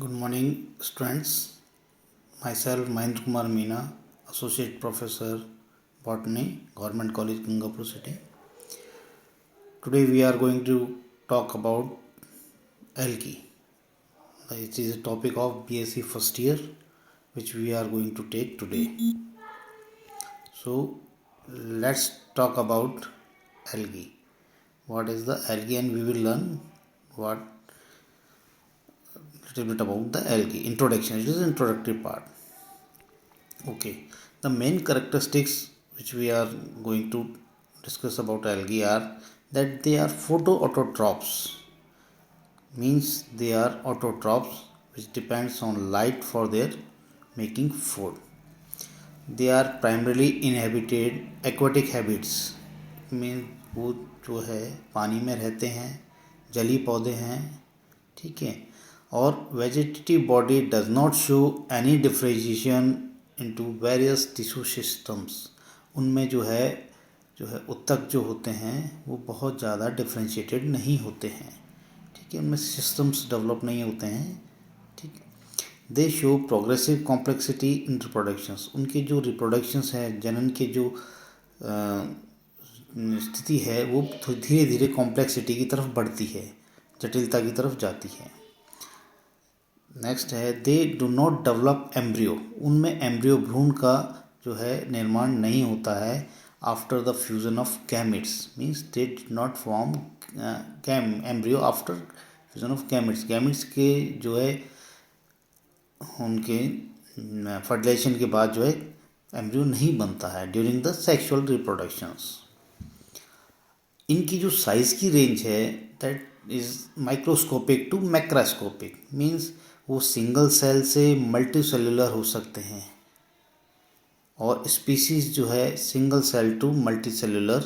Good morning, students. Myself, Mahendra Kumar Meena, Associate Professor, Botany, Government College, Gangapur City. Today we are going to talk about algae. It is a topic of BSc first year, which we are going to take today. So, let's talk about algae. What is the algae, and we will learn what little bit about the algae. Introduction. It is the introductory part. Okay, the main characteristics which we are going to discuss about algae are that they are photoautotrophs, means they are autotrophs which depends on light for their making food. They are primarily inhabited aquatic habits, means वो जो है पानी में रहते हैं, जली पौधे हैं, ठीक है. और vegetative body does not show any differentiation into various tissue systems. उनमें जो है उत्तक जो होते हैं वो बहुत ज़्यादा डिफ्रेंशिएटेड नहीं होते हैं, ठीक है. उनमें सिस्टम्स डेवलप नहीं होते हैं, ठीक है. दे show progressive complexity in reproductions. उनके जो रिप्रोडक्शंस हैं, जनन के जो स्थिति है वो धीरे धीरे कॉम्प्लेक्सिटी की तरफ बढ़ती है, जटिलता की तरफ जाती है. नेक्स्ट है they do not develop embryo. उनमें एम्ब्रियो भ्रूण का जो है निर्माण नहीं होता है after the fusion of gametes, means they do not form embryo after fusion of gametes. Gametes के जो है उनके फर्टिलाइजेशन के बाद जो है एम्ब्रियो नहीं बनता है ड्यूरिंग द सेक्सुअल रिप्रोडक्शंस. इनकी जो साइज़ की रेंज है that is microscopic to macroscopic, means वो सिंगल सेल से मल्टी सेलुलर हो सकते हैं, और स्पीसीज जो है single cell to multicellular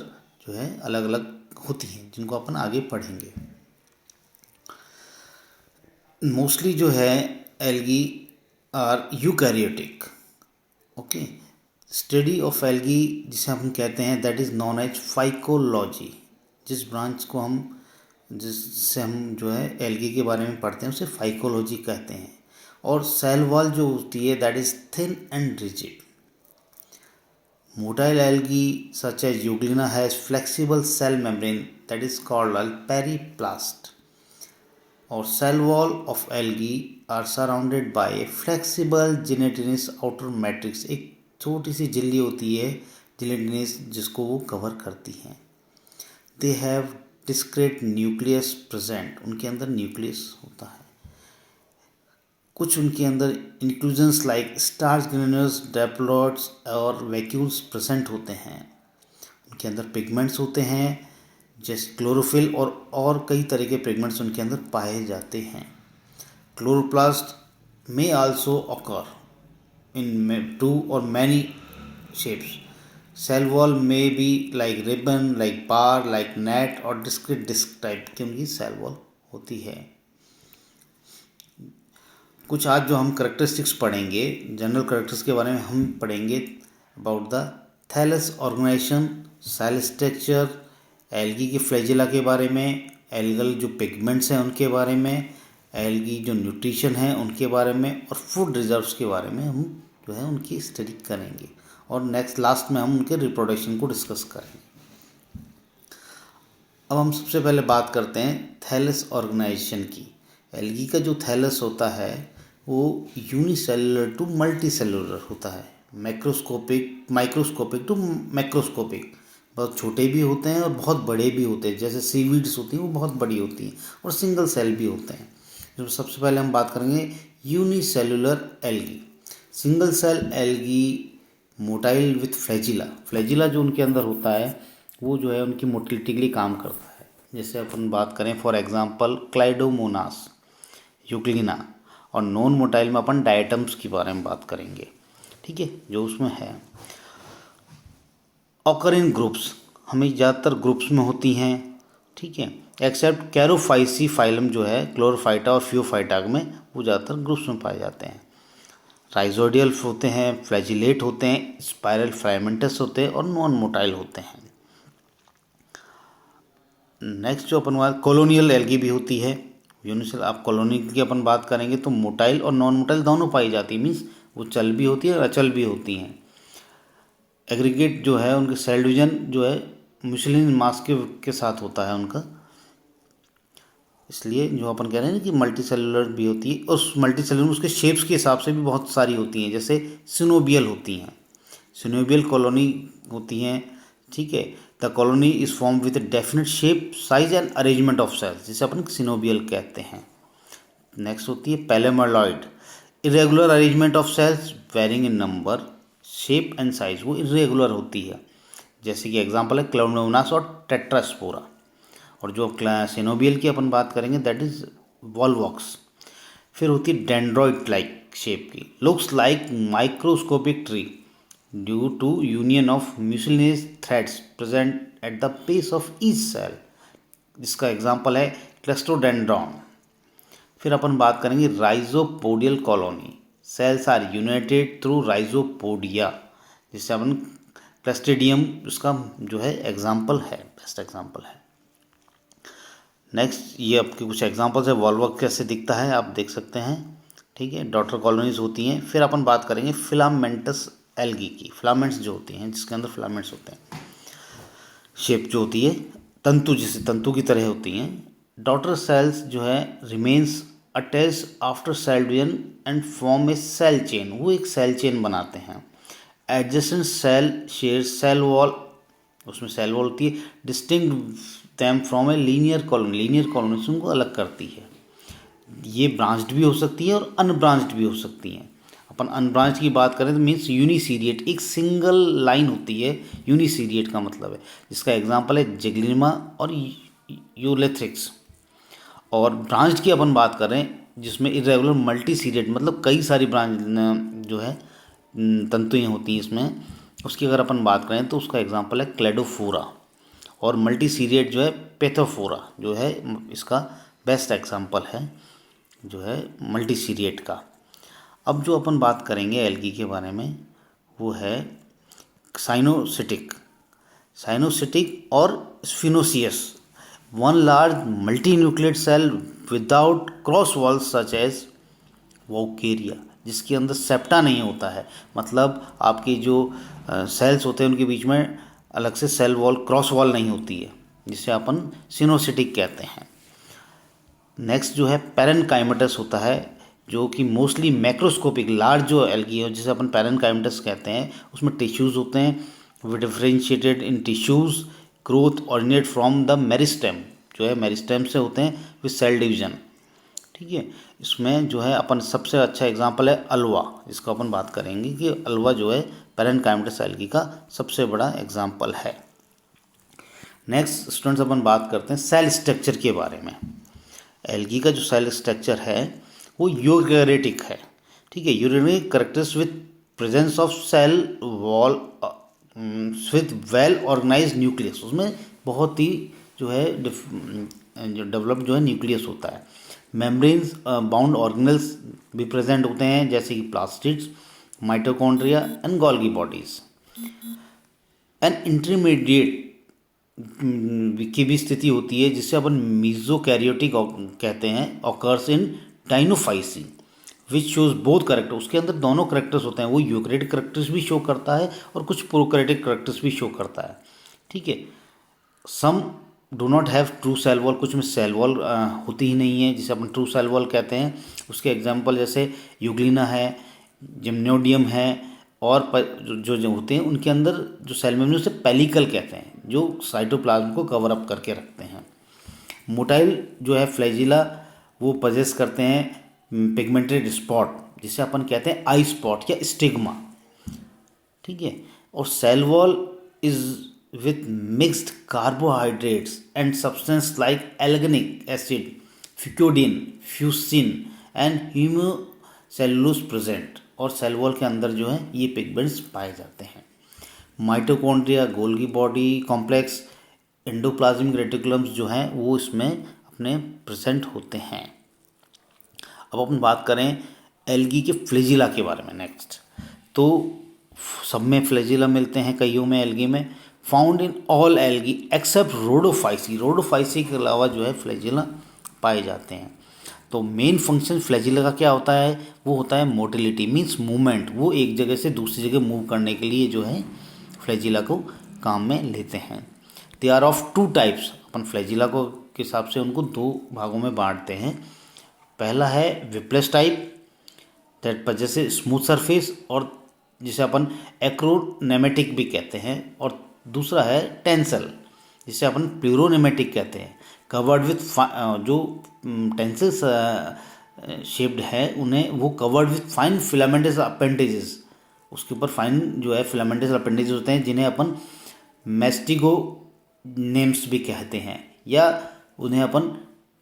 जो है अलग अलग होती हैं, जिनको अपन आगे पढ़ेंगे. मोस्टली जो है algae are eukaryotic. Okay, study of algae जिसे हम कहते हैं that is known as phycology. जिस ब्रांच को जिससे हम जो है एल्गी के बारे में पढ़ते हैं उसे फाइकोलॉजी कहते हैं. और सेल वॉल जो होती है that is thin and rigid. Motile algae such as euglena has flexible cell membrane that is called periplast. और cell wall of algae are surrounded by a flexible gelatinous outer matrix. एक छोटी सी झिल्ली होती है gelatinous जिसको वो cover करती हैं. They have discrete nucleus present. उनके अंदर न्यूक्लियस होता है. कुछ उनके अंदर इंक्लूजन्स लाइक स्टार्च ग्रेन्यूल्स, डेप्लॉइड्स और वैक्यूल्स प्रेजेंट होते हैं. उनके अंदर पिगमेंट्स होते हैं जैसे क्लोरोफिल, और कई तरह के पिगमेंट्स उनके अंदर पाए जाते हैं. Chloroplast may also occur in two or many shapes. Cell wall may be like ribbon, like bar, like net और discrete disc type की उनकी सेल वॉल होती है. कुछ आज जो हम करेक्टरिस्टिक्स पढ़ेंगे, जनरल करेक्टर्स के बारे में हम पढ़ेंगे about the thallus organisation, cell structure, algae के फ्लैजिला के बारे में, एल्गल जो पिगमेंट्स हैं उनके बारे में, एल्गी जो न्यूट्रिशन है उनके बारे में, और फूड रिजर्व्स के बारे में हम जो है उनकी स्टडी करेंगे. और नेक्स्ट लास्ट में हम उनके रिप्रोडक्शन को डिस्कस करेंगे. अब हम सबसे पहले बात करते हैं थैलस ऑर्गेनाइजेशन की. एल्गी का जो थैलस होता है वो यूनिसेलुलर टू मल्टी सेलुलर होता है. Microscopic to macroscopic. बहुत छोटे भी होते हैं और बहुत बड़े भी होते हैं. जैसे सीवीड्स होती हैं वो बहुत बड़ी होती हैं, और सिंगल सेल भी होते हैं. जो सबसे पहले हम बात करेंगे unicellular algae. Single cell algae motile with flagella. Flagella जो उनके अंदर होता है वो जो है उनकी मोटिलिटी के लिए काम करता है. जैसे अपन बात करें फॉर एग्जांपल क्लाइडोमोनास, यूग्लिना, और नॉन मोटाइल में अपन डायटम्स के बारे में बात करेंगे, ठीक है, जो उसमें है. ऑकर इन ग्रुप्स, हमें ज़्यादातर ग्रुप्स में होती हैं, ठीक है, एक्सेप्ट कैरोफाइसी फाइलम जो है क्लोरोफाइटा और फ्यूफाइटा में वो ज़्यादातर ग्रुप्स में पाए जाते हैं. राइजोडियल होते हैं, फ्लैजिलेट होते हैं, स्पाइरल फ्राइमेंटस होते हैं, और नॉन मोटाइल होते हैं. नेक्स्ट जो अपन बात कॉलोनियल एल्गी भी होती है, यूनिसेल आप कॉलोनी की अपन बात करेंगे तो मोटाइल और नॉन मोटाइल दोनों पाई जाती है, मीन्स वो चल भी होती है और अचल भी होती हैं। एग्रीगेट जो है उनके सेल डिवीजन जो है म्यूसिलिन मास के साथ होता है उनका, इसलिए जो अपन कह रहे हैं ना कि मल्टी सेलुलर भी होती है। उस मल्टी सेलुलर उसके शेप्स के हिसाब से भी बहुत सारी होती हैं, जैसे सिनोबियल होती हैं, सिनोबियल कॉलोनी होती हैं, ठीक है। The colony is form with definite shape size and arrangement of cells, जिसे अपन सिनोबियल कहते हैं। नेक्स्ट होती है palmelloid, irregular arrangement of cells varying in number shape and size, वो इरेगुलर होती है। जैसे कि एग्जांपल है क्लाउडोमोनास और टेट्रास्पोरा। और जो सिनोबियल की अपन बात करेंगे दैट इज वॉलवॉक्स। फिर होती है डेंड्रॉइड लाइक शेप की, looks like microscopic tree due to union of mucilaginous threads present at the base of each cell, जिसका एग्जांपल है क्लस्ट्रोडेंड्रॉन। फिर अपन बात करेंगे rhizopodial colony, cells are united through rhizopodia, जिससे अपन क्लस्ट्रिडियम उसका जो है एग्जाम्पल है, बेस्ट एग्जाम्पल है। नेक्स्ट ये आपके कुछ एग्जांपल्स है, वॉल्वॉक्स कैसे दिखता है आप देख सकते हैं, ठीक है। डॉटर कॉलोनीज होती हैं। फिर अपन बात करेंगे फिलामेंटस एल्गी की, फिलामेंट्स जो होती हैं जिसके अंदर फिलामेंट्स होते हैं, शेप जो होती है तंतु, जिसे तंतु की तरह होती हैं। डॉटर सेल्स जो है remains attached after cell division and form a cell chain, वो एक सेल चेन बनाते हैं। Adjacent cell share cell wall, उसमें सेल वॉल होती है, distinct them from a linear colony, linear colony से उनको अलग करती है। ये ब्रांच्ड भी हो सकती है और अनब्रांच्ड भी हो सकती हैं। अपन अनब्रांच्ड की बात करें तो मीन्स यूनिसीरिएट, एक सिंगल लाइन होती है, यूनिसीरिएट का मतलब है, जिसका एग्जांपल है जिग्लिमा और यूलेथ्रिक्स। और ब्रांच्ड की अपन बात करें जिसमें इरेगुलर मल्टीसीरिएट, मतलब कई सारी ब्रांच जो है तंतुएं होती हैं इसमें, उसकी अगर अपन बात करें तो उसका एग्जांपल है क्लेडोफोरा। और मल्टीसीरिएट जो है पेथोफोरा जो है इसका बेस्ट एग्जांपल है जो है मल्टीसीरिएट का। अब जो अपन बात करेंगे एल्गी के बारे में वो है साइनोसिटिक, साइनोसिटिक और siphonaceous, one large multinucleate cell without cross walls such as vaucheria, जिसके अंदर सेप्टा नहीं होता है, मतलब आपके जो सेल्स होते हैं उनके बीच में अलग से सेल वॉल, क्रॉस वॉल नहीं होती है, जिसे अपन सिनोसिटिक कहते हैं। नेक्स्ट जो है पैरेनकाइमेटस होता है, जो कि मोस्टली मैक्रोस्कोपिक लार्ज जो एल्गी है जिसे अपन पैरेनकाइमेटस कहते हैं, उसमें टिश्यूज़ होते हैं differentiated in tissues, growth originate from the meristem, जो है मेरिस्टेम से होते हैं विद सेल डिवीजन, ठीक है। इसमें जो है अपन सबसे अच्छा एग्जांपल है अल्वा, जिसको अपन बात करेंगे कि अल्वा जो है पैरेनकाइमेटस एल्गी का सबसे बड़ा एग्जांपल है। नेक्स्ट स्टूडेंट्स अपन बात करते हैं सेल स्ट्रक्चर के बारे में। एल्गी का जो सेल स्ट्रक्चर है वो यूकैरियोटिक है, ठीक है। Eukaryotic characters with presence of cell wall with well organised nucleus, उसमें बहुत ही जो है डेवलप्ड जो है न्यूक्लियस होता है। मेम्ब्रेन्स बाउंड ऑर्गेनल्स भी प्रेजेंट होते हैं जैसे कि plastids, mitochondria and Golgi bodies. An intermediate की भी स्थिति होती है जिससे अपन मीजोकैरियोटिक कहते हैं, occurs in dinophyceae which shows both character, उसके अंदर दोनों करेक्टर्स होते हैं, वो यूकैरियोटिक करेक्टर्स भी शो करता है और कुछ प्रोकैरियोटिक करेक्टर्स भी शो करता है, ठीक है। Some do not have true cell wall, कुछ में सेल वॉल होती ही नहीं है जिसे अपन ट्रू सेल वॉल कहते हैं। उसके एग्जांपल जैसे यूग्लिना है, जिम्नोडियम है, और जो होते हैं उनके अंदर जो सेल मेम्ब्रेन उसे पेलिकल कहते हैं, जो साइटोप्लाज्म को कवर अप करके रखते हैं। मोटाइल जो है फ्लैजिला वो पजेस करते हैं पिगमेंटेड स्पॉट, जिसे अपन कहते हैं आई स्पॉट या स्टिग्मा, ठीक है। और cell wall is with mixed carbohydrates and substance like alginic acid, fucodine, fusin and hemocellulose present, और सेल वॉल के अंदर जो है ये पिगमेंट्स पाए जाते हैं। Mitochondria, Golgi body complex, endoplasmic reticulums जो हैं वो इसमें अपने प्रेजेंट होते हैं। अब अपन बात करें एल्गी के फ्लैजिला के बारे में। नेक्स्ट तो सब में फ्लैजिला मिलते हैं, कईयों में एल्गी में, found in all algae except rhodophyceae, rhodophyceae के अलावा जो है फ्लैजिला पाए जाते हैं। तो मेन फंक्शन फ्लैजिला का क्या होता है, वो होता है मोटिलिटी, मीन्स मूवमेंट। वो एक जगह से दूसरी जगह मूव करने के लिए जो है फ्लैजिला को काम में लेते हैं। They are of two types. अपन फ्लैजिला को के हिसाब से उनको दो भागों में बांटते हैं। पहला है विप्लेस टाइप, दैट पर जैसे स्मूथ सरफेस, और जिसे अपन एक्रोनेमेटिक भी कहते हैं। और दूसरा है टेंसल, जिसे अपन प्लूरोनेमेटिक कहते हैं। कवर्ड विथ जो टेंसल शेप्ड है उन्हें वो covered with fine filamentous appendages. उसके ऊपर फाइन जो है फिलामेंटस अपेंडेजेस होते हैं, जिन्हें अपन मेस्टिगो नेम्स भी कहते हैं, या उन्हें अपन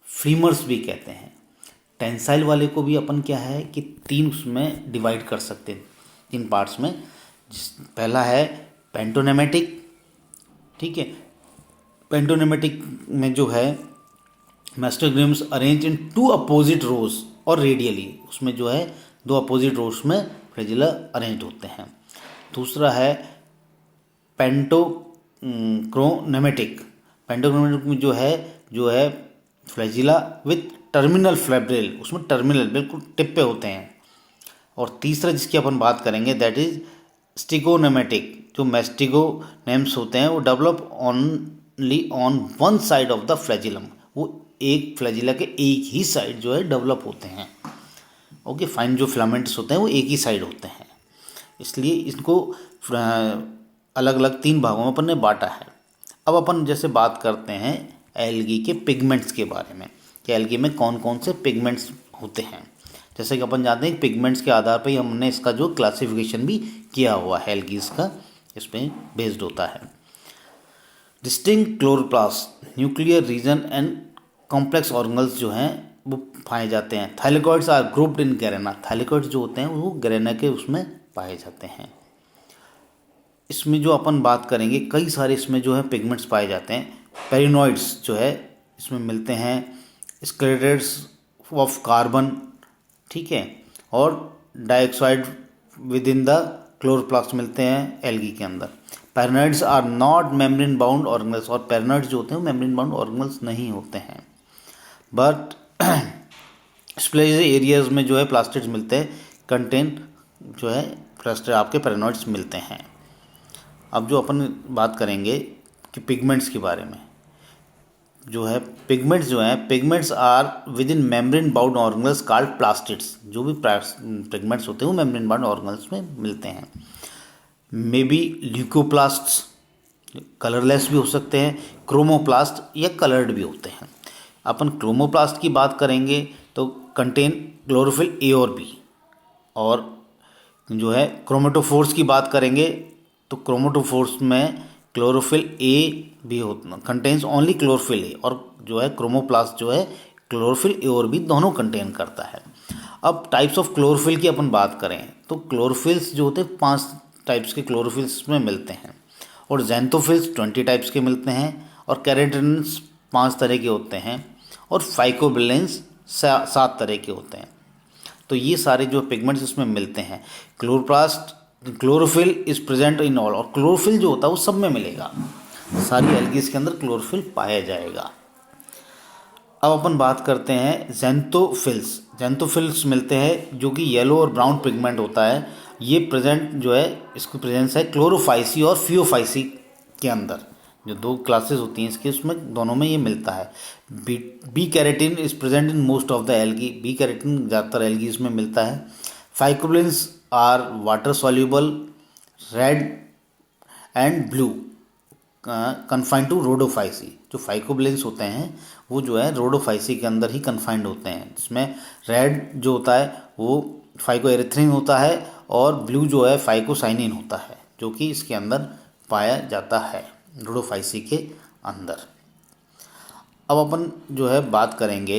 फ्रीमर्स भी कहते हैं। टेंसाइल वाले को भी अपन क्या है कि तीन उसमें डिवाइड कर सकते हैं, तीन पार्ट्स में। पहला है पेंटोनेमेटिक, ठीक है। पेंटोनेमेटिक में जो है मैस्टोग्राम्स अरेंज इन टू अपोजिट रोज और रेडियली, उसमें जो है दो अपोजिट रोज में फ्लैजिला अरेंज होते हैं। दूसरा है पेंटोक्रोनेमेटिक। पेंटोक्रोनेमेटिक में जो है फ्लैजिला विथ टर्मिनल फ्लैब्रेल, उसमें टर्मिनल बिल्कुल टिप पे होते हैं। और तीसरा जिसकी अपन बात करेंगे दैट इज स्टिगोनेमेटिक। जो मैस्टिगो नेम्स होते हैं वो develop only on one side of the flagellum, वो एक फ्लैजिला के एक ही साइड जो है डेवलप होते हैं। ओके, फाइन जो फिलामेंट्स होते हैं वो एक ही साइड होते हैं, इसलिए इनको अलग अलग तीन भागों में अपन ने बांटा है। अब अपन जैसे बात करते हैं एल्गी के पिगमेंट्स के बारे में कि एल्गी में कौन कौन से पिगमेंट्स होते हैं। जैसे कि अपन जानते हैं पिगमेंट्स के आधार पर ही हमने इसका जो क्लासिफिकेशन भी किया हुआ है एल्गीज का, इसमें बेस्ड होता है। Distinct chloroplast, nuclear region and complex organelles जो हैं वो पाए जाते हैं। Thylakoids are grouped in grana, thylakoids जो होते हैं वो गैरेना के उसमें पाए जाते हैं। इसमें जो अपन बात करेंगे कई सारे इसमें जो है पिगमेंट्स पाए जाते हैं। पेरिनॉइड्स जो है इसमें मिलते हैं, स्क्लेरेट्स ऑफ कार्बन, ठीक है, और dioxide within the chloroplast मिलते हैं एल्गी के अंदर। Pyrenoids are not membrane bound organelles, और पेरिनॉइड्स जो होते हैं वो मेम्ब्रेन बाउंड ऑर्गेनल्स नहीं होते हैं, बट स्प्लेज एरियाज में जो है प्लास्टिड्स मिलते हैं, कंटेन जो है प्लास्टिड आपके पेरिनॉइड्स मिलते हैं। अब जो अपन बात करेंगे कि पिगमेंट्स के बारे में, जो है pigments are within membrane bound organelles called plastids. जो भी पिगमेंट्स होते हैं वो मेम्ब्रेन बाउंड ऑर्गेनल्स में मिलते हैं। मे बी ल्यूकोप्लास्ट्स, कलरलेस भी हो सकते हैं, क्रोमोप्लास्ट या कलर्ड भी होते हैं। अपन क्रोमोप्लास्ट की बात करेंगे तो कंटेन क्लोरोफिल ए और बी, और जो है क्रोमेटोफोर्स की बात करेंगे तो क्रोमेटोफोर्स में क्लोरोफिल ए भी होता, कंटेन्स ओनली क्लोरोफिल ए, और जो है क्रोमोप्लास्ट जो है क्लोरोफिल ए और बी दोनों कंटेन करता है। अब टाइप्स ऑफ क्लोरोफिल की अपन बात करें तो क्लोरोफिल्स जो होते हैं 5 टाइप्स के क्लोरोफिल्स में मिलते हैं, और ज़ैंथोफिल्स 20 टाइप्स के मिलते हैं, और कैरेटिन्स 5 तरह के होते हैं, और फाइकोबिलेंस 7 तरह के होते हैं। तो ये सारे जो पिगमेंट्स इसमें मिलते हैं। Chlorophyll is present in all, और क्लोरोफिल जो होता है वो सब में मिलेगा, सारी एल्गीज के अंदर क्लोरोफिल पाया जाएगा। अब अपन बात करते हैं ज़ैंथोफिल्स। ज़ैंथोफिल्स मिलते हैं जो कि येलो और ब्राउन पिगमेंट होता है। ये प्रेजेंट जो है इसकी प्रेजेंस है क्लोरोफाइसी और फियोफाइसी के अंदर, जो 2 क्लासेस होती हैं इसके, उसमें दोनों में ये मिलता है। B carotene is present in most of the algae, B carotene ज़्यादातर एल्गीज में मिलता है। Phycobilins are water soluble, red and blue, confined to rhodophyceae. जो फाइकोबिलेंस होते हैं वो जो है रोडोफाइसी के अंदर ही कन्फाइंड होते हैं। इसमें रेड जो होता है वो फाइकोएरिथ्रिन होता है, और ब्लू जो है फाइकोसाइनिन होता है, जो कि इसके अंदर पाया जाता है रोडोफाइसी के अंदर। अब अपन जो है बात करेंगे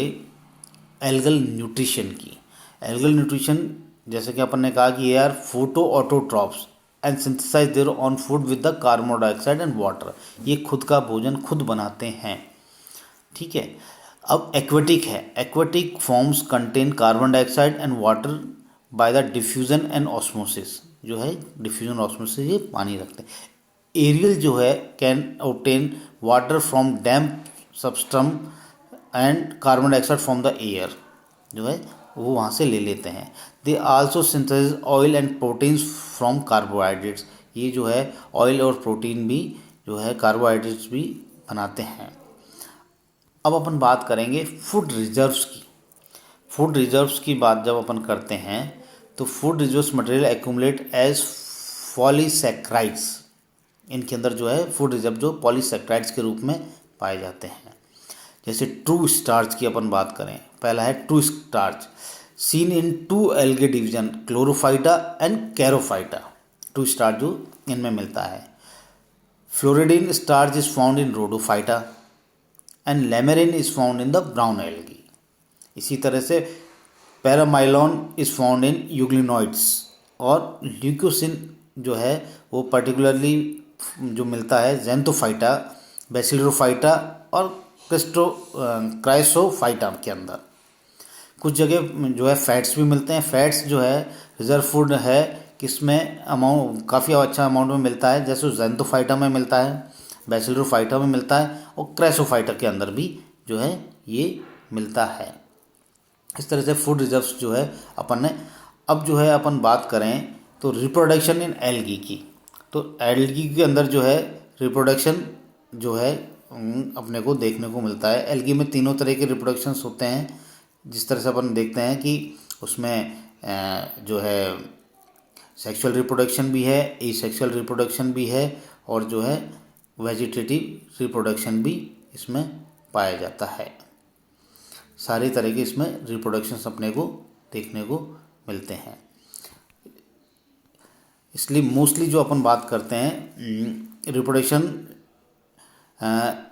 एल्गल न्यूट्रिशन की। एल्गल न्यूट्रिशन जैसे कि अपन ने कहा कि ये are photoautotrophs and synthesise their own food with the carbon dioxide and water. ये खुद का भोजन खुद बनाते हैं, ठीक है। अब एक्वेटिक है, aquatic forms contain carbon dioxide and water by the diffusion and osmosis. जो है डिफ्यूजन ऑस्मोसिस ये पानी रखते हैं। एरियल जो है can obtain water from damp substratum and carbon dioxide from the air. जो है वो वहाँ से ले लेते हैं। They also synthesise oil and proteins from carbohydrates. ये जो है ऑयल और प्रोटीन भी जो है कार्बोहाइड्रेट्स भी बनाते हैं। अब अपन बात करेंगे फूड रिजर्व्स की। फूड रिजर्व्स की बात जब अपन करते हैं तो food reserves material accumulate as polysaccharides. इनके अंदर जो है फूड रिजर्व जो पॉलीसैकेराइड्स के रूप में पाए जाते हैं। जैसे ट्रू स्टार्च की अपन बात करें, पहला है true starch, seen in two algae division chlorophyta and charophyta. True starch जो इनमें मिलता है। Floridean starch is found in rhodophyta and laminarin is found in the brown algae. इसी तरह से paramylon is found in euglenoids, और leucosin जो है वो पर्टिकुलरली जो मिलता है ज़ैंथोफाइटा, बेसिलरोफाइटा और क्राइसोफाइटा के अंदर। कुछ जगह जो है फैट्स भी मिलते हैं। फैट्स जो है रिजर्व फूड है किसमें अमाउंट काफ़ी अच्छा अमाउंट में मिलता है, जैसे ज़ैंथोफाइटा में मिलता है, बेसिलरोफाइटा में मिलता है और क्राइसोफाइटा के अंदर भी जो है ये मिलता है। इस तरह से फूड रिजर्व्स जो है अपन ने। अब जो है अपन बात करें तो रिप्रोडक्शन इन एल्गी की, तो एल्गी के अंदर जो है रिप्रोडक्शन जो है अपने को देखने को मिलता है। एल्गी में तीनों तरह के रिप्रोडक्शंस होते हैं। जिस तरह से अपन देखते हैं कि उसमें जो है सेक्सुअल रिप्रोडक्शन भी है, एसेक्सुअल रिप्रोडक्शन भी है और जो है वेजिटेटिव रिप्रोडक्शन भी इसमें पाया जाता है। सारी तरह के इसमें रिप्रोडक्शंस अपने को देखने को मिलते हैं। इसलिए मोस्टली जो अपन बात करते हैं रिप्रोडक्शन,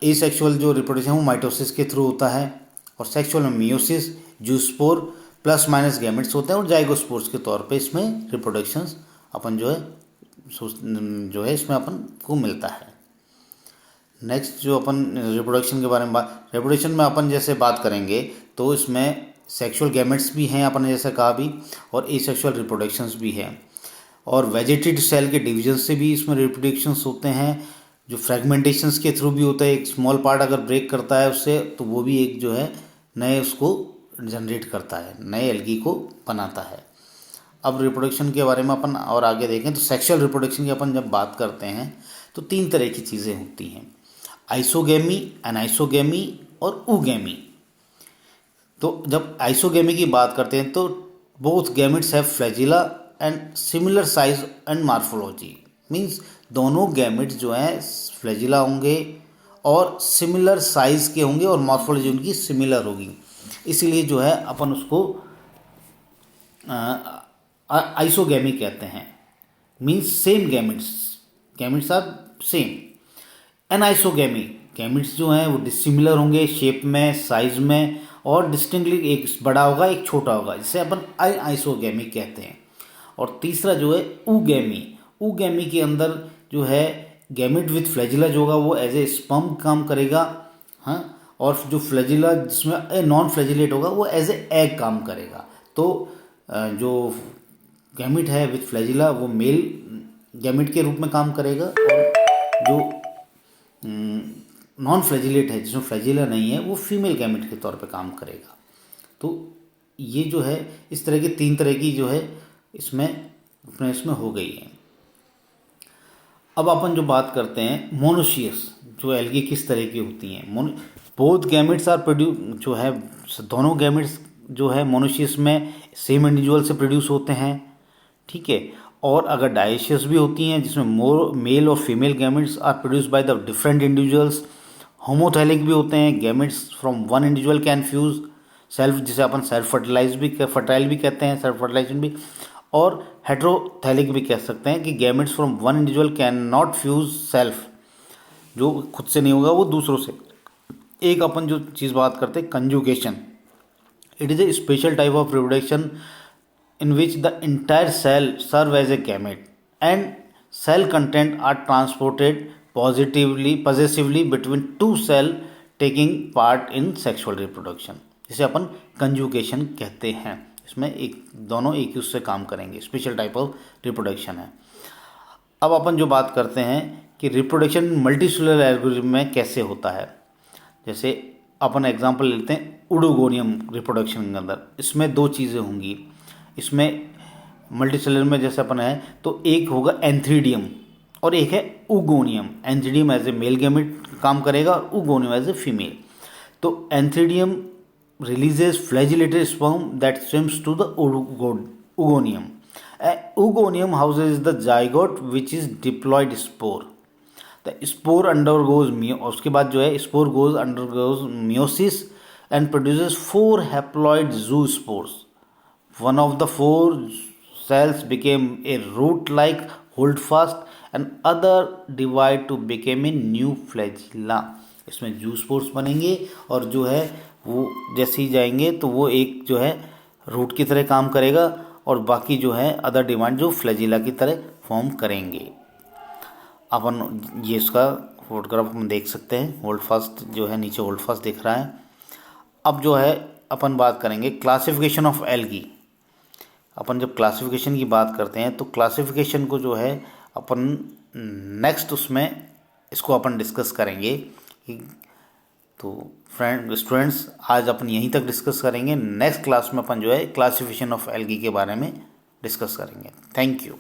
एसेक्सुअल जो रिप्रोडक्शन है वो माइटोसिस के थ्रू होता है, और सेक्सुअल में meiosis, zoospore plus minus gametes होते हैं, और जाइगोस्पोर्स के तौर पे इसमें रिप्रोडक्शंस अपन जो है इसमें अपन को मिलता है। नेक्स्ट जो अपन रिप्रोडक्शन के बारे में रिप्रोडक्शन में अपन जैसे बात करेंगे तो इसमें सेक्सुअल गैमेट्स भी हैं अपन ने जैसे कहा भी, और एसेक्सुअल रिप्रोडक्शंस भी हैं, और वेजिटेटिव सेल के डिवीजन से भी इसमें रिप्रोडक्शंस होते हैं, जो फ्रेगमेंटेशंस के थ्रू भी होता है। एक स्मॉल पार्ट अगर ब्रेक करता है उससे तो वो भी एक जो है नए उसको जनरेट करता है, नए एल्गी को बनाता है। अब रिप्रोडक्शन के बारे में अपन और आगे देखें तो सेक्सुअल रिप्रोडक्शन की अपन जब बात करते हैं तो तीन तरह की चीज़ें होती हैं, आइसोगेमी, एनाइसोगेमी और ऊगेमी। तो जब आइसोगेमी की बात करते हैं तो both gametes have flagella and similar size and morphology. Means दोनों गैमेट्स जो हैं फ्लैजिला होंगे और सिमिलर साइज के होंगे और मॉर्फोलॉजी उनकी सिमिलर होगी। इसीलिए जो है अपन उसको आइसोगेमी कहते हैं। Means same gametes are same. Anisogamy gametes जो हैं वो डिसिमिलर होंगे शेप में, साइज में, और डिस्टिंक्टली एक बड़ा होगा एक छोटा होगा, जिसे अपन आइसोगेमी कहते हैं। और तीसरा जो है ऊगेमी के अंदर जो है गैमेट विथ फ्लैजिला जो होगा वो एज ए स्पर्म काम करेगा, हाँ, और जो फ्लैजिला जिसमें नॉन फ्लैजिलेट होगा वो एज ए एग काम करेगा। तो जो गैमेट है विथ फ्लैजिला वो मेल गैमेट के रूप में काम करेगा, और जो नॉन फ्लैजिलेट है जिसमें फ्लैजिला नहीं है वो फीमेल गैमेट के तौर पे काम करेगा। तो ये जो है इस तरह की तीन तरह की जो है इसमें हो गई है। अब अपन जो बात करते हैं मोनोशियस, जो एल्गी किस तरह की होती हैं। बोथ गैमेट्स आर प्रोड्यूस जो है दोनों गैमेट्स जो है मोनोशियस में सेम इंडिविजुअल से प्रोड्यूस होते हैं, ठीक है। और अगर डायशियस भी होती हैं जिसमें मेल और female gametes are produced by the different individuals. Homothallic भी होते हैं, gametes from one individual can fuse self, जिसे अपन सेल्फ फर्टिलाइज भी फर्टाइल भी कहते हैं, सेल्फ फर्टिलाइजेशन भी। और हेट्रोथैलिक भी कह सकते हैं कि gametes from one individual can not fuse self, जो खुद से नहीं होगा वो दूसरों से। एक अपन जो चीज़ बात करते हैं conjugation, it is a special type of reproduction in which the entire cell serve as a gamete and cell content are transported possessively between two cell taking part in sexual reproduction, जिसे अपन conjugation कहते हैं। इसमें दोनों एक ही उससे काम करेंगे, special type of reproduction है। अब अपन जो बात करते हैं कि रिप्रोडक्शन मल्टीसेलुलर ऑर्गेनिज्म में कैसे होता है, जैसे अपन एग्जांपल लेते हैं उडोगोनियम रिप्रोडक्शन के अंदर। इसमें दो चीज़ें होंगी, इसमें मल्टीसेलुलर में जैसे अपन है तो एक होगा एंथ्रीडियम और एक है oogonium. Antheridium as a male gamete काम करेगा और उगोनियम एज ए फीमेल। तो एंथ्रीडियम releases flagellated sperm that swims to the oogonium. Oogonium houses the zygote which is diploid spore. The spore undergoes उसके बाद जो है spore undergoes meiosis and produces 4 haploid zoospores. One of the 4 cells became a root-like holdfast and other divide to become a new flagella. इसमें zoospores बनेंगे और जो है वो जैसे ही जाएंगे तो वो एक जो है रूट की तरह काम करेगा और बाकी जो है अदर डिमांड जो फ्लैजिला की तरह फॉर्म करेंगे। अपन ये इसका फोटोग्राफ हम देख सकते हैं, होल्ड फास्ट जो है नीचे होल्ड फास्ट दिख रहा है। अब जो है अपन बात करेंगे क्लासिफिकेशन ऑफ एल्गी। अपन जब क्लासिफिकेशन की बात करते हैं तो क्लासिफिकेशन को जो है अपन नेक्स्ट उसमें इसको अपन डिस्कस करेंगे। तो स्टूडेंट्स आज अपन यहीं तक डिस्कस करेंगे। नेक्स्ट क्लास में अपन जो है क्लासिफिकेशन ऑफ एल्गी के बारे में डिस्कस करेंगे। Thank you.